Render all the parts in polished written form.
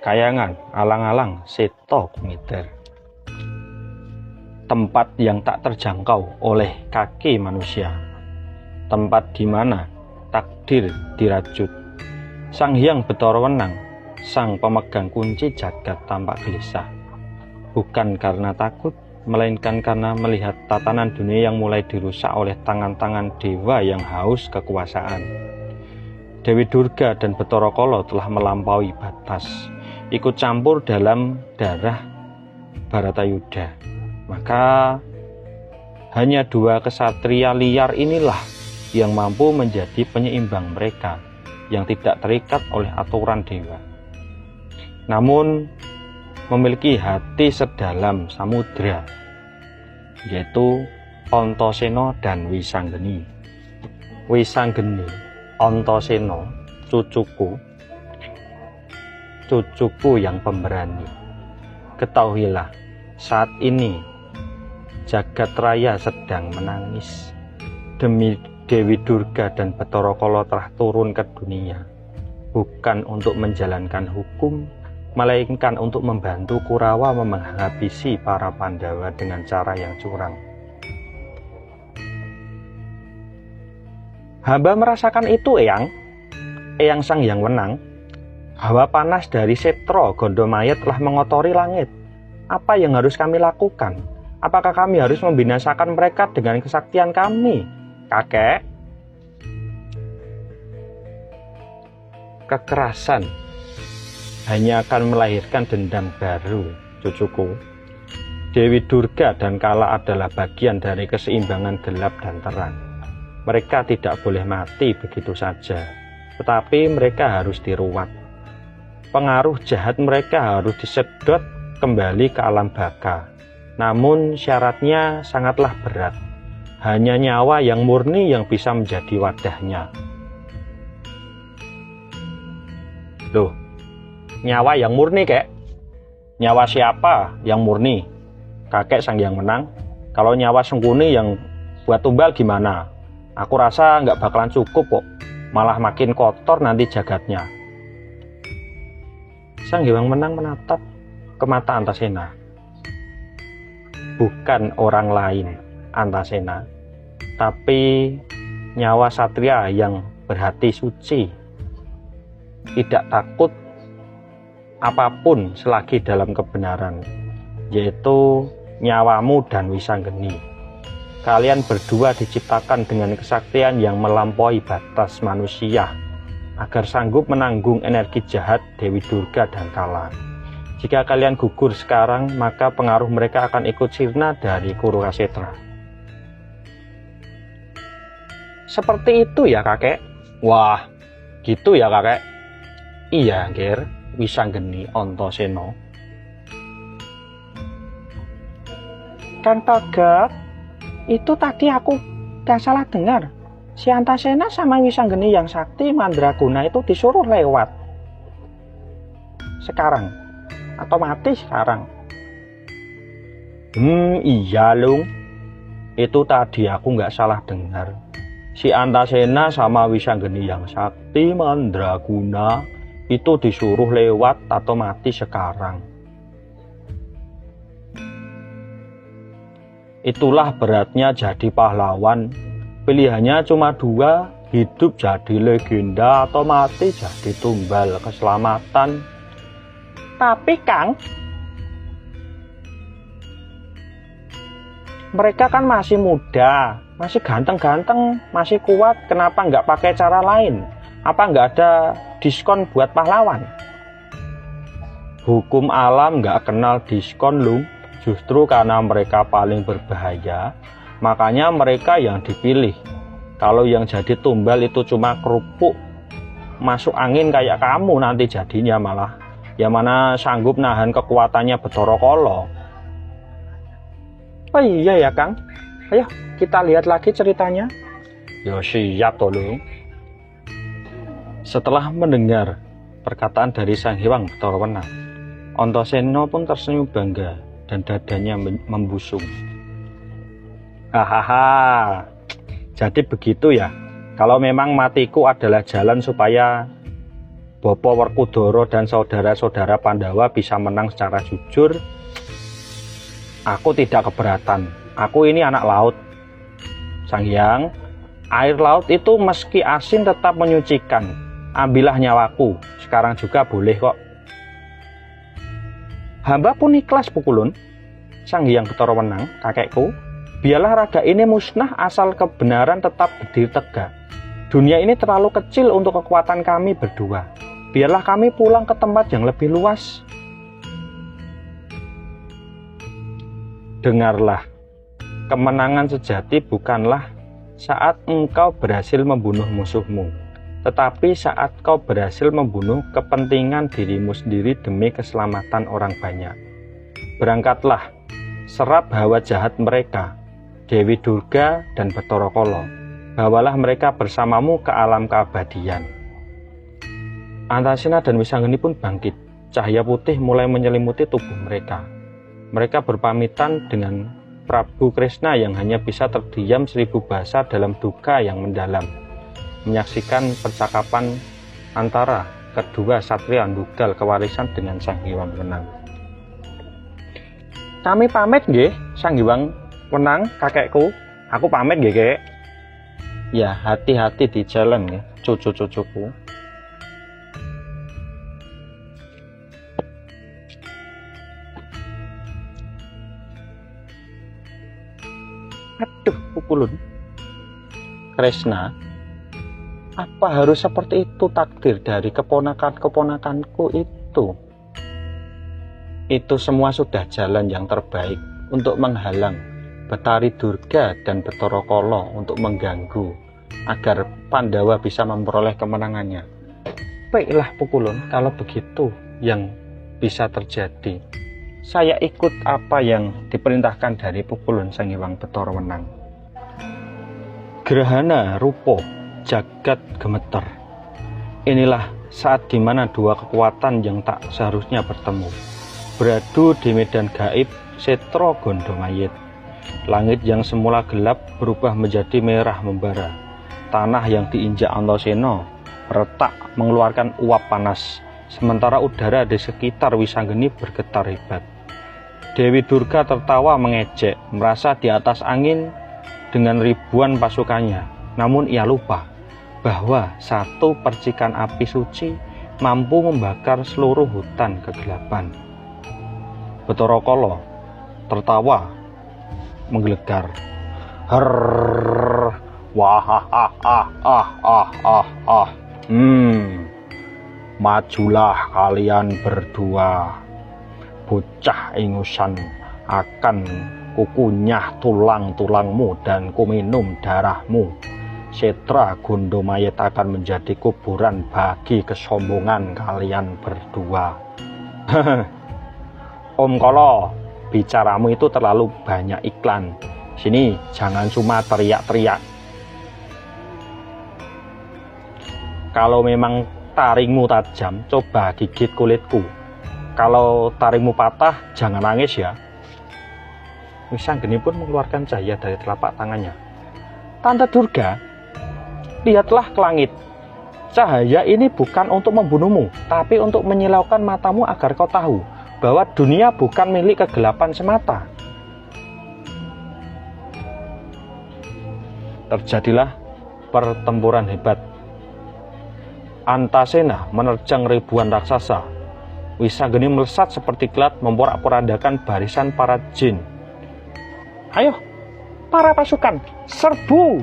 Kayangan alang-alang seto kumiter. Tempat yang tak terjangkau oleh kaki manusia. Tempat di mana takdir dirajut. Sang Hyang Bathara Wenang, sang pemegang kunci jagat tampak gelisah. Bukan karena takut, melainkan karena melihat tatanan dunia yang mulai dirusak oleh tangan-tangan dewa yang haus kekuasaan. Dewi Durga dan Bathara Kala telah melampaui batas, ikut campur dalam darah Baratayuda. Maka hanya dua kesatria liar inilah yang mampu menjadi penyeimbang mereka, yang tidak terikat oleh aturan dewa, namun memiliki hati sedalam samudra, yaitu Antasena dan Wisanggeni. Wisanggeni, Antasena, cucuku yang pemberani. Ketahuilah, saat ini jagat raya sedang menangis. Demi Dewi Durga dan Bathara Kala telah turun ke dunia, bukan untuk menjalankan hukum, melainkan untuk membantu Kurawa menghabisi para Pandawa dengan cara yang curang. Hamba merasakan itu, Eyang Sang Hyang Wenang. Hawa panas dari Setra Gondomaya telah mengotori langit. Apa yang harus kami lakukan? Apakah kami harus membinasakan mereka dengan kesaktian kami, kakek? Kekerasan hanya akan melahirkan dendam baru, cucuku. Dewi Durga dan Kala adalah bagian dari keseimbangan gelap dan terang. Mereka tidak boleh mati begitu saja, tetapi mereka harus diruat. Pengaruh jahat mereka harus disedot kembali ke alam baka. Namun syaratnya sangatlah berat. Hanya nyawa yang murni yang bisa menjadi wadahnya. Loh, nyawa yang murni, kek? Nyawa siapa yang murni? Kakek Sang Hyang Wenang. Kalau nyawa Sengkuni yang buat tumbal gimana? Aku rasa nggak bakalan cukup kok. Malah makin kotor nanti jagatnya. Sang Hyang Wenang menatap ke mata Antasena. Bukan orang lain, Antasena, tapi nyawa satria yang berhati suci, tidak takut apapun selagi dalam kebenaran, yaitu nyawamu dan Wisanggeni. Kalian berdua diciptakan dengan kesaktian yang melampaui batas manusia, agar sanggup menanggung energi jahat Dewi Durga dan Kala. Jika kalian gugur sekarang, maka pengaruh mereka akan ikut sirna dari Kurukshetra. Seperti itu ya, kakek? Wah, gitu ya, kakek? Iya, Ger, Wisanggeni, Antasena. Kang Tagak, itu tadi aku gak salah dengar. Si Antasena sama Wisanggeni yang sakti mandraguna itu disuruh lewat. Sekarang. Atau mati sekarang. Iya Lung. Itu tadi aku nggak salah dengar. Si Antasena sama Wisanggeni yang sakti mandraguna itu disuruh lewat atau mati sekarang. Itulah beratnya jadi pahlawan. Pilihannya cuma dua, hidup jadi legenda atau mati jadi tumbal keselamatan. Tapi Kang, mereka kan masih muda, masih ganteng-ganteng, masih kuat. Kenapa nggak pakai cara lain? Apa nggak ada diskon buat pahlawan? Hukum alam nggak kenal diskon, Lung. Justru karena mereka paling berbahaya, makanya mereka yang dipilih. Kalau yang jadi tumbal itu cuma kerupuk, masuk angin kayak kamu nanti jadinya malah. Yang mana sanggup nahan kekuatannya Bathara Kala. Oh iya ya, Kang. Ayo kita lihat lagi ceritanya. Ya siap tolong. Setelah mendengar perkataan dari Sang Hyang Bathara Wenang, Antasena pun tersenyum bangga dan dadanya membusung. Hahaha. Jadi begitu ya. Kalau memang matiku adalah jalan supaya Bopo Werkudara dan saudara-saudara Pandawa bisa menang secara jujur, aku tidak keberatan. Aku ini anak laut. Sang Hyang, air laut itu meski asin tetap menyucikan. Ambillah nyawaku, sekarang juga boleh kok. Hamba pun ikhlas Pukulun. Sang Hyang Bathara Wenang, kakekku, biarlah raga ini musnah asal kebenaran tetap berdiri tegak. Dunia ini terlalu kecil untuk kekuatan kami berdua. Biarlah kami pulang ke tempat yang lebih luas. Dengarlah, kemenangan sejati bukanlah saat engkau berhasil membunuh musuhmu, tetapi saat kau berhasil membunuh kepentingan dirimu sendiri demi keselamatan orang banyak. Berangkatlah, serap hawa jahat mereka, Dewi Durga dan Bathara Kala. Bawalah mereka bersamamu ke alam keabadian. Antasena dan Wisanggeni pun bangkit. Cahaya putih mulai menyelimuti tubuh mereka. Mereka berpamitan dengan Prabu Kresna yang hanya bisa terdiam 1000 bahasa dalam duka yang mendalam, menyaksikan percakapan antara kedua satria Ndugal kewarisan dengan Sang Hyang Wenang. Kami pamit nggih, Sang Hyang Wenang, kakekku. Aku pamit nggih, Kek. Ya, hati-hati di jalan ya, cucu-cucuku. Aduh, Pukulun. Kresna, apa harus seperti itu takdir dari keponakan-keponakanku itu? Itu semua sudah jalan yang terbaik untuk menghalang Betari Durga dan Bathara Kala untuk mengganggu agar Pandawa bisa memperoleh kemenangannya. Baiklah Pukulun, kalau begitu yang bisa terjadi. Saya ikut apa yang diperintahkan dari Pukulun Sang Hyang Bathara Wenang. Gerhana rupa jagat gemeter. Inilah saat dimana dua kekuatan yang tak seharusnya bertemu, beradu di medan gaib Setra Gondomayit. Langit yang semula gelap berubah menjadi merah membara. Tanah yang diinjak Antasena retak mengeluarkan uap panas, sementara udara di sekitar Wisanggeni bergetar hebat. Dewi Durga tertawa mengejek, merasa di atas angin dengan ribuan pasukannya. Namun ia lupa bahwa satu percikan api suci mampu membakar seluruh hutan kegelapan. Bathara Kala tertawa menggelegar. Majulah kalian berdua. Bocah ingusan, akan kukunyah tulang-tulangmu dan kuminum darahmu. Setra Gondomayit akan menjadi kuburan bagi kesombongan kalian berdua. Om Kala, bicaramu itu terlalu banyak iklan. Sini, jangan cuma teriak-teriak. Kalau memang taringmu tajam, coba gigit kulitku. Kalau taringmu patah, jangan nangis ya. Wisanggeni pun mengeluarkan cahaya dari telapak tangannya. Tante Durga, lihatlah ke langit. Cahaya ini bukan untuk membunuhmu, tapi untuk menyilaukan matamu agar kau tahu bahwa dunia bukan milik kegelapan semata. Terjadilah pertempuran hebat. Antasena menerjang ribuan raksasa. Wisanggeni melesat seperti kilat memporak-porandakan barisan para jin. Ayo, para pasukan, serbu!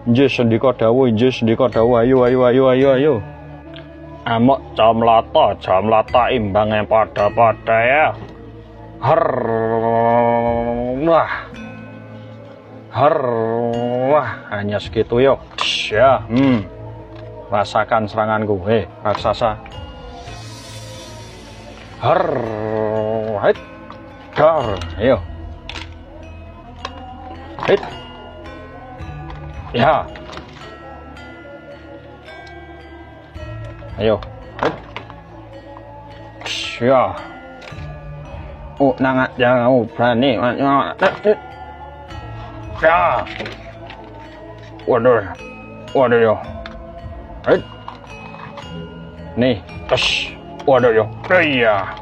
Injih sendika dawuh, ayo. Amuk jamlata imbang yang pada ya. Wah, hanya segitu yo. Ya, rasakan seranganku, raksasa. Ayo. Ya. Ayo. Ya. Oh, nangat jangan berani. Ya. Waduh yo. Nih, tes. Waduh yo. Iya.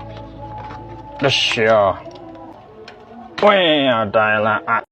Tes ya. Wih, ada lah.